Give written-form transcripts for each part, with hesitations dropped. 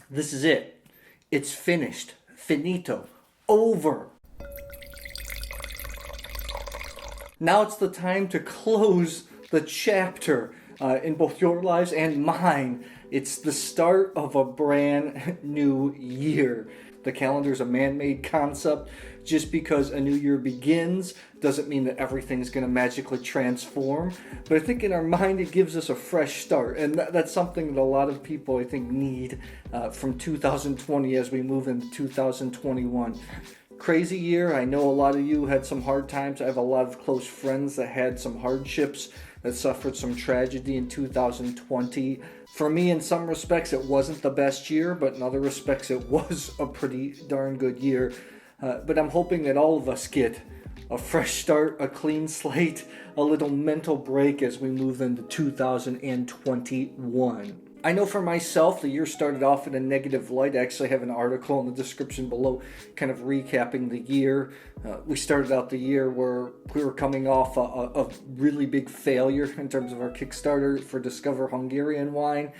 This is it. It's finished. Finito. Over. Now it's the time to close the chapter in both your lives and mine. It's the start of a brand new year. The calendar is a man-made concept. Just because a new year begins doesn't mean that everything's going to magically transform. But I think in our mind it gives us a fresh start. And that's something that a lot of people, I think, need from 2020 as we move into 2021. Crazy year. I know a lot of you had some hard times. I have a lot of close friends that had some hardships, that suffered some tragedy in 2020. For me, in some respects, it wasn't the best year, but in other respects, it was a pretty darn good year. But I'm hoping that all of us get a fresh start, a clean slate, a little mental break as we move into 2021. I know for myself, the year started off in a negative light. I actually have an article in the description below kind of recapping the year. We started out the year where we were coming off a really big failure in terms of our Kickstarter for Discover Hungarian Wine.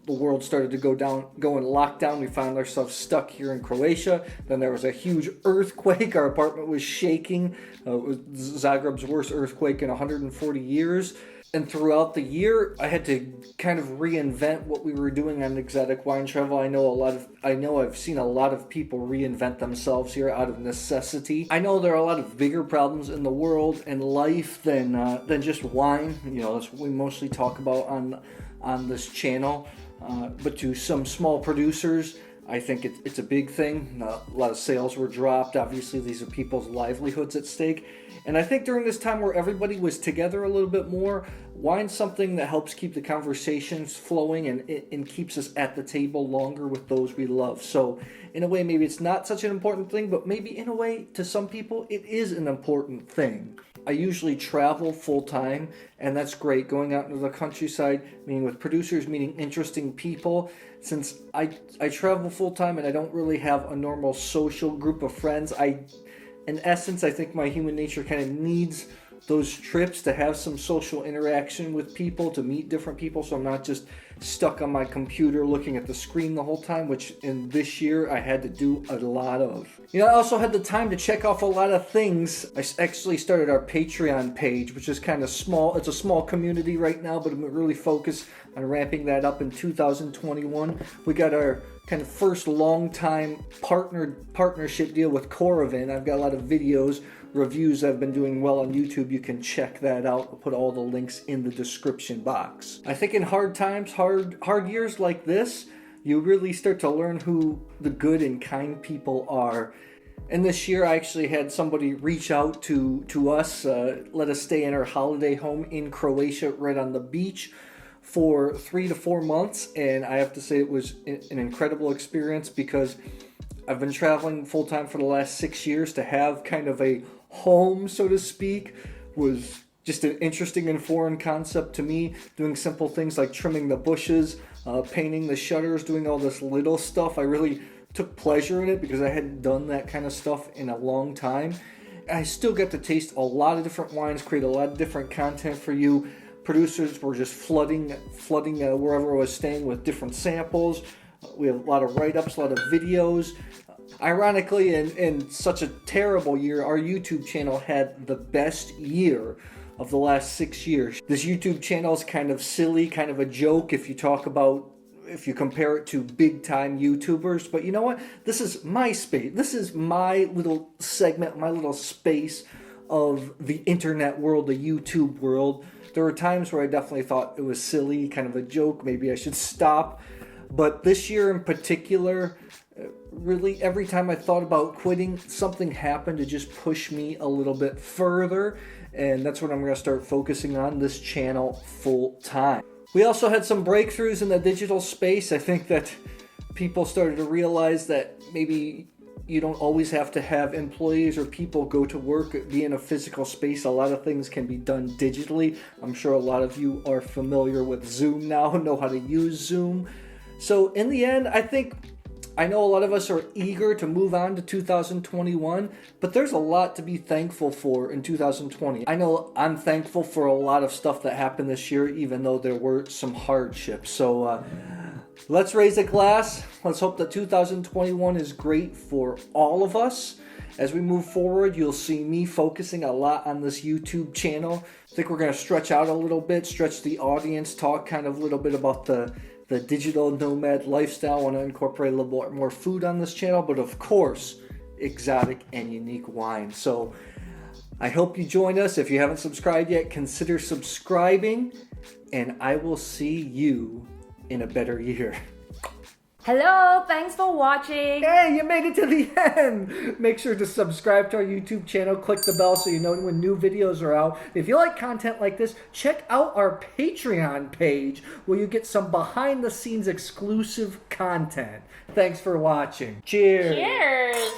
The world started to go in lockdown. We found ourselves stuck here in Croatia. Then there was a huge earthquake. Our apartment was shaking. It was Zagreb's worst earthquake in 140 years. And throughout the year, I had to kind of reinvent what we were doing on Exotic Wine Travel. I know I've seen a lot of people reinvent themselves here out of necessity. I know there are a lot of bigger problems in the world and life than just wine. You know, that's what we mostly talk about on this channel. But to some small producers, I think it's a big thing. A lot of sales were dropped. Obviously, these are people's livelihoods at stake. And I think during this time where everybody was together a little bit more, wine's something that helps keep the conversations flowing and keeps us at the table longer with those we love. So in a way, maybe it's not such an important thing, but maybe in a way, to some people, it is an important thing. I usually travel full-time, and that's great, going out into the countryside, meeting with producers, meeting interesting people. Since I travel full-time and I don't really have a normal social group of friends, in essence, I think my human nature kind of needs those trips to have some social interaction with people, to meet different people, so I'm not just stuck on my computer looking at the screen the whole time, which in this year I had to do a lot of. You know, I also had the time to check off a lot of things. I actually started our Patreon page, which is kind of small. It's a small community right now, but I'm really focused on ramping that up in 2021. We got our kind of first long-time partnership deal with Coravin. I've got a lot of videos, reviews I've been doing well on YouTube. You can check that out. I'll put all the links in the description box. I think in hard times, hard years like this, you really start to learn who the good and kind people are. And this year I actually had somebody reach out to us, let us stay in our holiday home in Croatia right on the beach for 3 to 4 months, and I have to say it was an incredible experience because I've been traveling full-time for the last 6 years. To have kind of a home, so to speak, was just an interesting and foreign concept to me. Doing simple things like trimming the bushes, painting the shutters, doing all this little stuff. I really took pleasure in it because I hadn't done that kind of stuff in a long time. I still get to taste a lot of different wines, create a lot of different content for you. Producers were just flooding wherever I was staying with different samples. We have a lot of write-ups, a lot of videos. Ironically, in such a terrible year, our YouTube channel had the best year of the last 6 years. This YouTube channel is kind of silly, kind of a joke if you compare it to big-time YouTubers. But you know what? This is my space. This is my little segment, my little space of the internet world, the YouTube world. There were times where I definitely thought it was silly, kind of a joke, maybe I should stop. But this year in particular, really every time I thought about quitting, something happened to just push me a little bit further. And that's what I'm going to start focusing on, this channel full time. We also had some breakthroughs in the digital space. I think that people started to realize that maybe you don't always have to have employees or people go to work, be in a physical space. A lot of things can be done digitally. I'm sure a lot of you are familiar with Zoom now, know how to use Zoom. So in the end, I know a lot of us are eager to move on to 2021, but there's a lot to be thankful for in 2020. I know I'm thankful for a lot of stuff that happened this year, even though there were some hardships. So Let's raise a glass. Let's hope that 2021 is great for all of us. As we move forward, you'll see me focusing a lot on this YouTube channel. I think we're going to stretch out a little bit, stretch the audience, talk kind of a little bit about the digital nomad lifestyle. I want to incorporate a little more food on this channel, but of course, exotic and unique wine. So I hope you join us. If you haven't subscribed yet, consider subscribing, and I will see you in a better year. Hello, thanks for watching. Hey, you made it to the end. Make sure to subscribe to our YouTube channel. Click the bell so you know when new videos are out. If you like content like this, check out our Patreon page where you get some behind the scenes exclusive content. Thanks for watching. Cheers. Cheers.